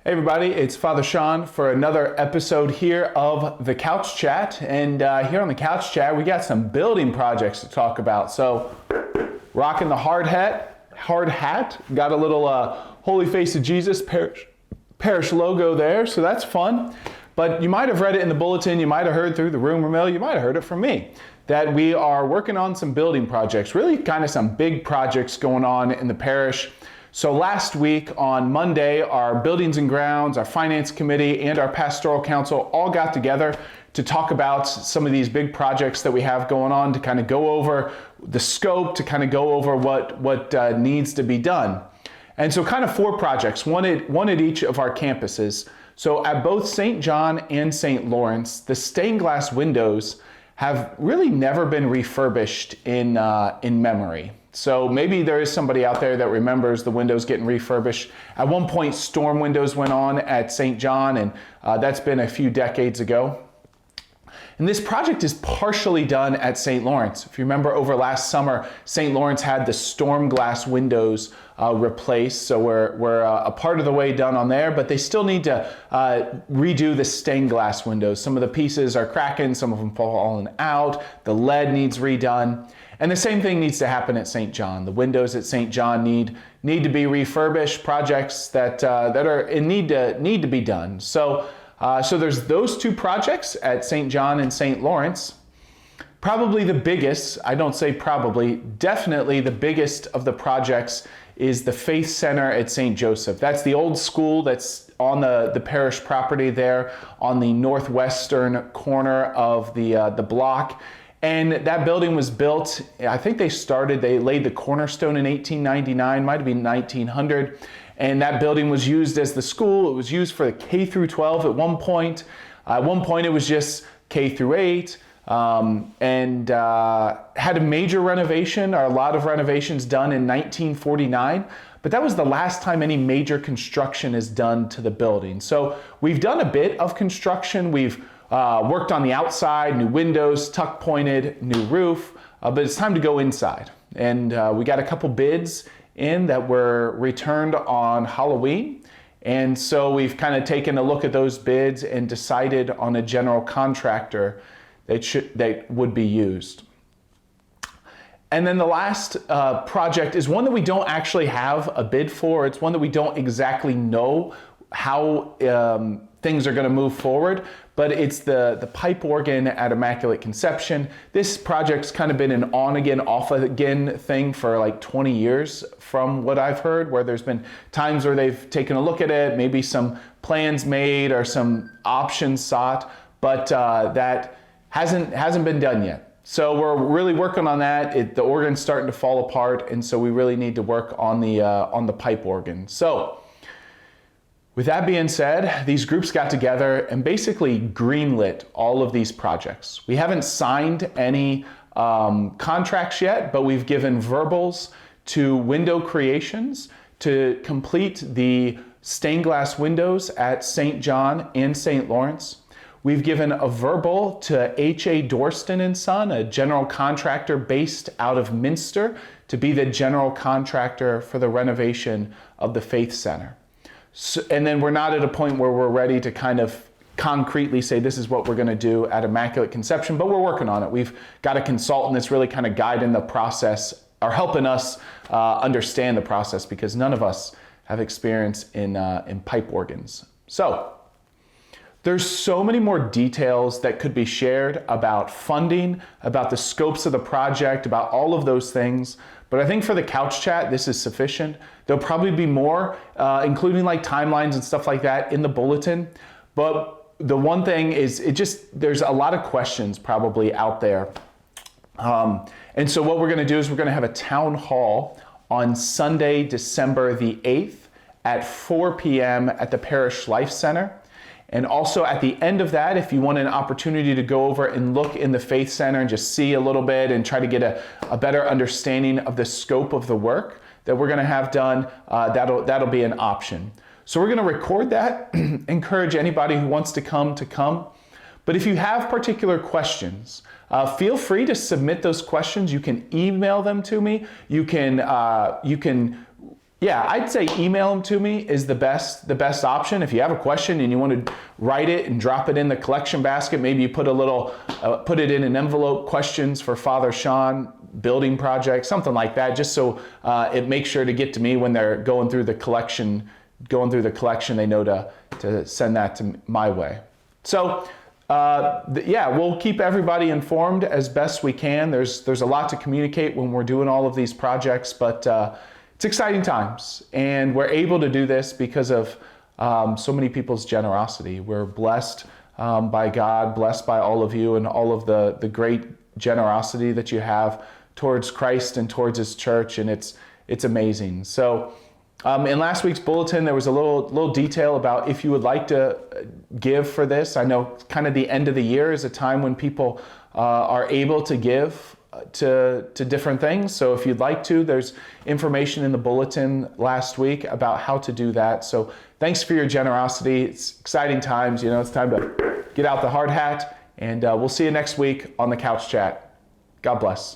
Hey everybody, it's Father Sean for another episode here of the Couch Chat. And here on the Couch Chat, we got some building projects to talk about. So, rocking the hard hat, got a little Holy Face of Jesus Parish logo there, so that's fun. But you might have read it in the bulletin, you might have heard through the rumor mill, you might have heard it from me, that we are working on some building projects, really kind of some big projects going on in the parish. So last week on Monday, our Buildings and Grounds, our Finance Committee, and our Pastoral Council all got together to talk about some of these big projects that we have going on, to kind of go over the scope, to kind of go over what needs to be done. And so kind of 4 projects, one at each of our campuses. So at both St. John and St. Lawrence, the stained glass windows have really never been refurbished in memory. So maybe there is somebody out there that remembers the windows getting refurbished. At one point, storm windows went on at St. John, and that's been a few decades ago. And this project is partially done at St. Lawrence. If you remember over last summer, St. Lawrence had the storm glass windows replaced. So we're a part of the way done on there, but they still need to redo the stained glass windows. Some of the pieces are cracking, some of them falling out, the lead needs redone. And the same thing needs to happen at St. John. The windows at St. John need to be refurbished, projects that are in need to be done. So there's those 2 projects at St. John and St. Lawrence. Probably the biggest, I don't say probably, definitely the biggest of the projects is the Faith Center at St. Joseph. That's the old school that's on the parish property there on the northwestern corner of the block. And that building was built, I think they laid the cornerstone in 1899, might have been 1900. And that building was used as the school. It was used for the K through 12 at one point. At one point it was just K through 8, and had a major renovation, or a lot of renovations done in 1949. But that was the last time any major construction is done to the building. So we've done a bit of construction. We've worked on the outside, new windows, tuck pointed, new roof, but it's time to go inside. And we got a couple bids in that were returned on Halloween. And so we've kind of taken a look at those bids and decided on a general contractor that would be used. And then the last project is one that we don't actually have a bid for. It's one that we don't exactly know how things are going to move forward, but it's the pipe organ at Immaculate Conception. This project's kind of been an on again, off again thing for like 20 years from what I've heard, where there's been times where they've taken a look at it, maybe some plans made or some options sought, but that hasn't been done yet. So we're really working on that. The organ's starting to fall apart, and so we really need to work on the pipe organ. So with that being said, these groups got together and basically greenlit all of these projects. We haven't signed any contracts yet, but we've given verbals to Window Creations to complete the stained glass windows at St. John and St. Lawrence. We've given a verbal to H.A. Dorston & Son, a general contractor based out of Minster, to be the general contractor for the renovation of the Faith Center. So, and then we're not at a point where we're ready to kind of concretely say this is what we're going to do at Immaculate Conception, but we're working on it. We've got a consultant that's really kind of guiding the process, or helping us understand the process, because none of us have experience in pipe organs. So there's so many more details that could be shared about funding, about the scopes of the project, about all of those things. But I think for the Couch Chat, this is sufficient. There'll probably be more, including like timelines and stuff like that in the bulletin. But the one thing is, there's a lot of questions probably out there. And so what we're gonna do is we're gonna have a town hall on Sunday, December the 8th at 4 p.m. at the Parish Life Center. And also at the end of that, if you want an opportunity to go over and look in the Faith Center and just see a little bit and try to get a better understanding of the scope of the work that we're going to have done, that'll be an option. So we're going to record that, encourage anybody who wants to come. But if you have particular questions, feel free to submit those questions. You can email them to me. You can Yeah, I'd say email them to me is the best option. If you have a question and you want to write it and drop it in the collection basket, maybe you put put it in an envelope, questions for Father Sean, building project, something like that, just so it makes sure to get to me when they're going through the collection. They know to send that to my way. So yeah, we'll keep everybody informed as best we can. There's a lot to communicate when we're doing all of these projects, but it's exciting times, and we're able to do this because of so many people's generosity. We're blessed by God, blessed by all of you, and all of the great generosity that you have towards Christ and towards His church, and it's amazing. So in last week's bulletin, there was a little detail about if you would like to give for this. I know kind of the end of the year is a time when people are able to give to different things. So if you'd like to, there's information in the bulletin last week about how to do that. So thanks for your generosity. It's exciting times. It's time to get out the hard hat, and we'll see you next week on the Couch Chat. God bless.